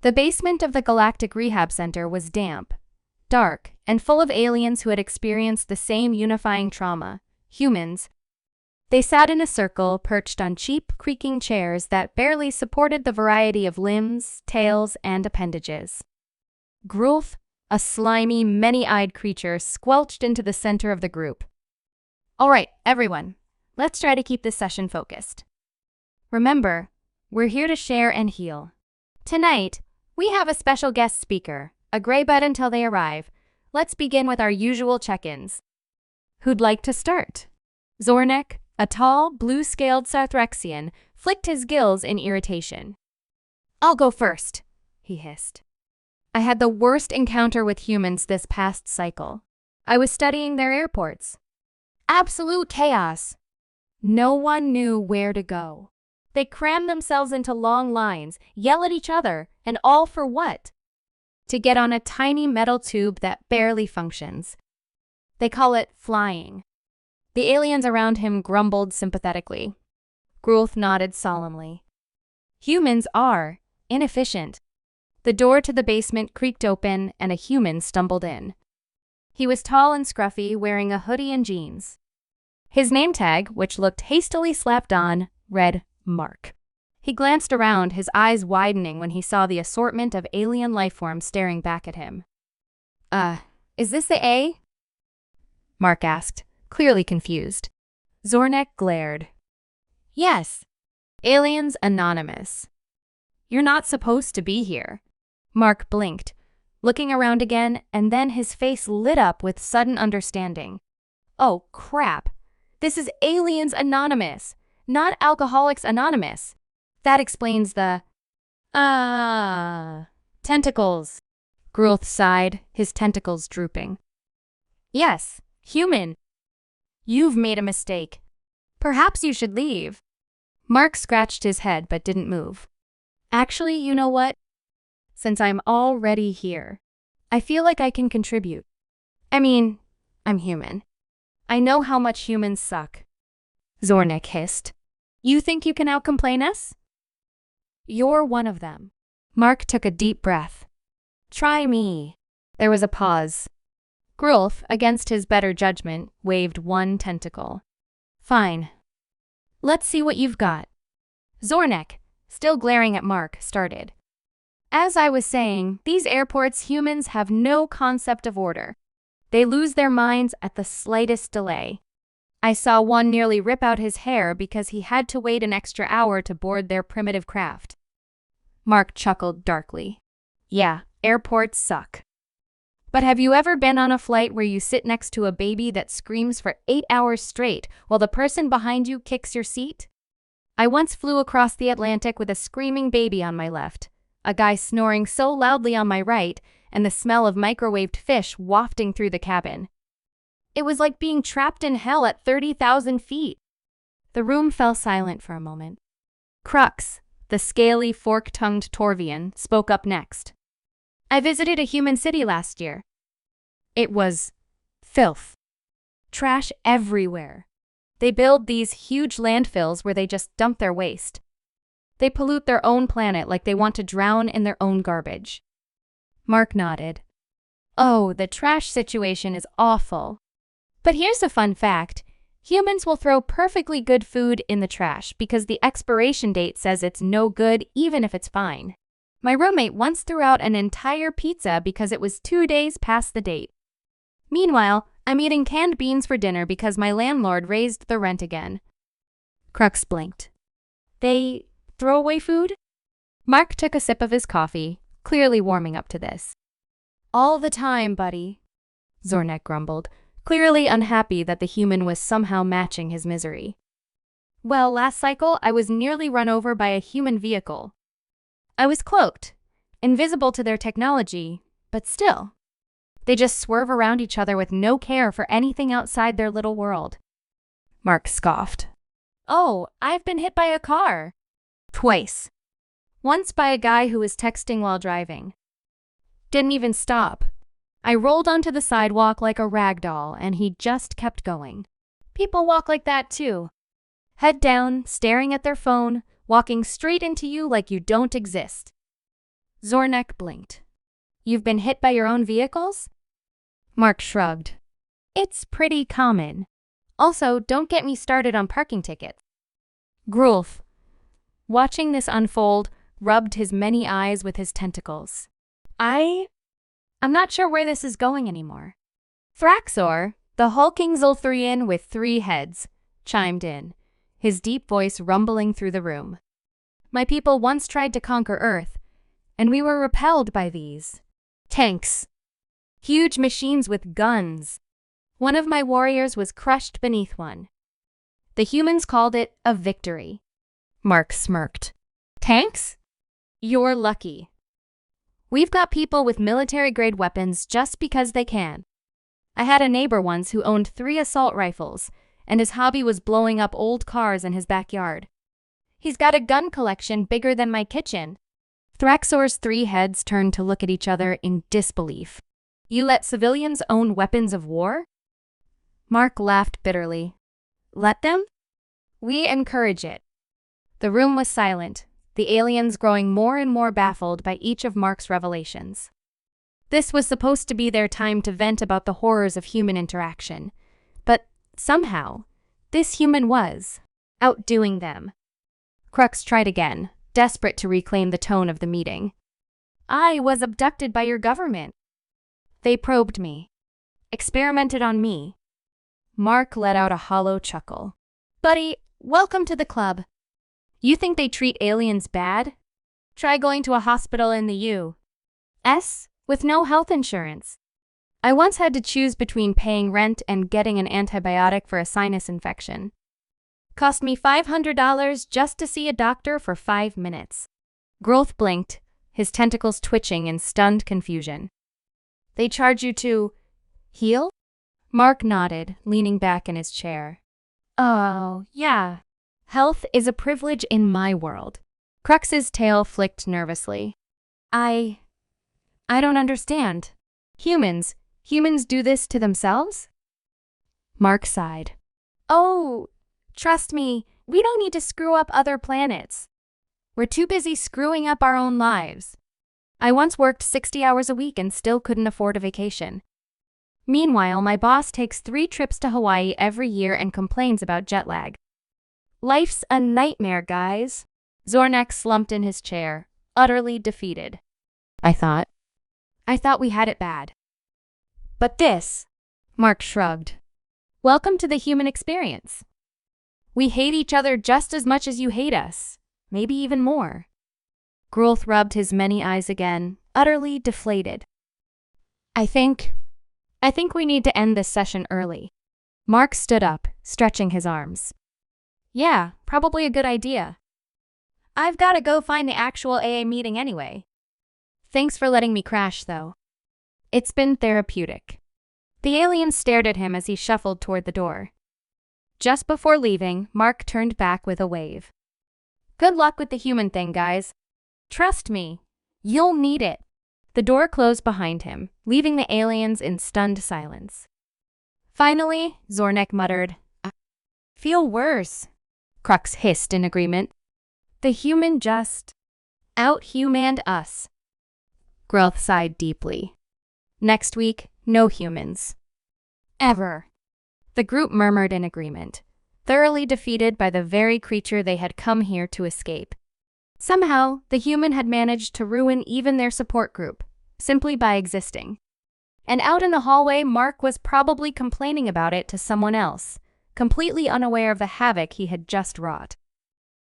The basement of the Galactic Rehab Center was damp, dark, and full of aliens who had experienced the same unifying trauma, humans. They sat in a circle, perched on cheap, creaking chairs that barely supported the variety of limbs, tails, and appendages. Grulf, a slimy, many-eyed creature, squelched into the center of the group. All right, everyone, let's try to keep this session focused. Remember, we're here to share and heal. Tonight, we have a special guest speaker, a gray bed until they arrive. Let's begin with our usual check-ins. Who'd like to start? Zornek, a tall, blue-scaled Sarthrexian, flicked his gills in irritation. I'll go first, he hissed. I had the worst encounter with humans this past cycle. I was studying their airports. Absolute chaos. No one knew where to go. They crammed themselves into long lines, yell at each other, and all for what? To get on a tiny metal tube that barely functions. They call it flying. The aliens around him grumbled sympathetically. Grulf nodded solemnly. Humans are inefficient. The door to the basement creaked open and a human stumbled in. He was tall and scruffy, wearing a hoodie and jeans. His name tag, which looked hastily slapped on, read Mark. He glanced around, his eyes widening when he saw the assortment of alien lifeforms staring back at him. Is this the A? Mark asked, clearly confused. Zornek glared. Yes. Aliens Anonymous. You're not supposed to be here. Mark blinked, looking around again, and then his face lit up with sudden understanding. Oh, crap. This is Aliens Anonymous, not Alcoholics Anonymous. That explains the… tentacles. Grulf sighed, his tentacles drooping. Yes, human. You've made a mistake. Perhaps you should leave. Mark scratched his head but didn't move. Actually, you know what? Since I'm already here, I feel like I can contribute. I mean, I'm human. I know how much humans suck. Zornek hissed. You think you can outcomplain us? You're one of them. Mark took a deep breath. Try me. There was a pause. Grulf, against his better judgment, waved one tentacle. Fine. Let's see what you've got. Zornek, still glaring at Mark, started. As I was saying, these airports humans have no concept of order. They lose their minds at the slightest delay. I saw one nearly rip out his hair because he had to wait an extra hour to board their primitive craft. Mark chuckled darkly. Yeah, airports suck. But have you ever been on a flight where you sit next to a baby that screams for 8 hours straight while the person behind you kicks your seat? I once flew across the Atlantic with a screaming baby on my left, a guy snoring so loudly on my right, and the smell of microwaved fish wafting through the cabin. It was like being trapped in hell at 30,000 feet. The room fell silent for a moment. Crux, the scaly, fork-tongued Torvian, spoke up next. I visited a human city last year. It was filth. Trash everywhere. They build these huge landfills where they just dump their waste. They pollute their own planet like they want to drown in their own garbage. Mark nodded. Oh, the trash situation is awful. But here's a fun fact. Humans will throw perfectly good food in the trash because the expiration date says it's no good even if it's fine. My roommate once threw out an entire pizza because it was 2 days past the date. Meanwhile, I'm eating canned beans for dinner because my landlord raised the rent again. Crux blinked. They throw away food? Mark took a sip of his coffee, clearly warming up to this. All the time, buddy, Zornek grumbled, clearly unhappy that the human was somehow matching his misery. Well, last cycle, I was nearly run over by a human vehicle. I was cloaked, invisible to their technology, but still. They just swerve around each other with no care for anything outside their little world. Mark scoffed. Oh, I've been hit by a car. Twice. Once by a guy who was texting while driving. Didn't even stop. I rolled onto the sidewalk like a rag doll, and he just kept going. People walk like that too. Head down, staring at their phone, walking straight into you like you don't exist. Zornek blinked. You've been hit by your own vehicles? Mark shrugged. It's pretty common. Also, don't get me started on parking tickets. Grulf, watching this unfold, rubbed his many eyes with his tentacles. I'm not sure where this is going anymore. Thraxor, the hulking Zulthurian with 3 heads, chimed in, his deep voice rumbling through the room. My people once tried to conquer Earth, and we were repelled by these tanks. Huge machines with guns. One of my warriors was crushed beneath one. The humans called it a victory. Mark smirked. Tanks? You're lucky. We've got people with military-grade weapons just because they can. I had a neighbor once who owned 3 assault rifles, and his hobby was blowing up old cars in his backyard. He's got a gun collection bigger than my kitchen. Thraxor's 3 heads turned to look at each other in disbelief. You let civilians own weapons of war? Mark laughed bitterly. Let them? We encourage it. The room was silent, the aliens growing more and more baffled by each of Mark's revelations. This was supposed to be their time to vent about the horrors of human interaction, but somehow, this human was outdoing them. Crux tried again, desperate to reclaim the tone of the meeting. I was abducted by your government. They probed me, experimented on me. Mark let out a hollow chuckle. Buddy, welcome to the club. You think they treat aliens bad? Try going to a hospital in the U.S. with no health insurance. I once had to choose between paying rent and getting an antibiotic for a sinus infection. Cost me $500 just to see a doctor for 5 minutes. Growth blinked, his tentacles twitching in stunned confusion. They charge you to heal? Mark nodded, leaning back in his chair. Oh, yeah. Health is a privilege in my world. Crux's tail flicked nervously. I don't understand. Humans do this to themselves? Mark sighed. Oh, trust me, we don't need to screw up other planets. We're too busy screwing up our own lives. I once worked 60 hours a week and still couldn't afford a vacation. Meanwhile, my boss takes 3 trips to Hawaii every year and complains about jet lag. Life's a nightmare, guys. Zornek slumped in his chair, utterly defeated. I thought we had it bad. But this, Mark shrugged. Welcome to the human experience. We hate each other just as much as you hate us, maybe even more. Grulth rubbed his many eyes again, utterly deflated. I think we need to end this session early. Mark stood up, stretching his arms. Yeah, probably a good idea. I've got to go find the actual AA meeting anyway. Thanks for letting me crash, though. It's been therapeutic. The alien stared at him as he shuffled toward the door. Just before leaving, Mark turned back with a wave. Good luck with the human thing, guys. Trust me, you'll need it. The door closed behind him, leaving the aliens in stunned silence. Finally, Zornek muttered, I feel worse. Crux hissed in agreement. The human just out-humaned us. Growth sighed deeply. Next week, no humans. Ever. The group murmured in agreement, thoroughly defeated by the very creature they had come here to escape. Somehow, the human had managed to ruin even their support group, simply by existing. And out in the hallway, Mark was probably complaining about it to someone else, completely unaware of the havoc he had just wrought.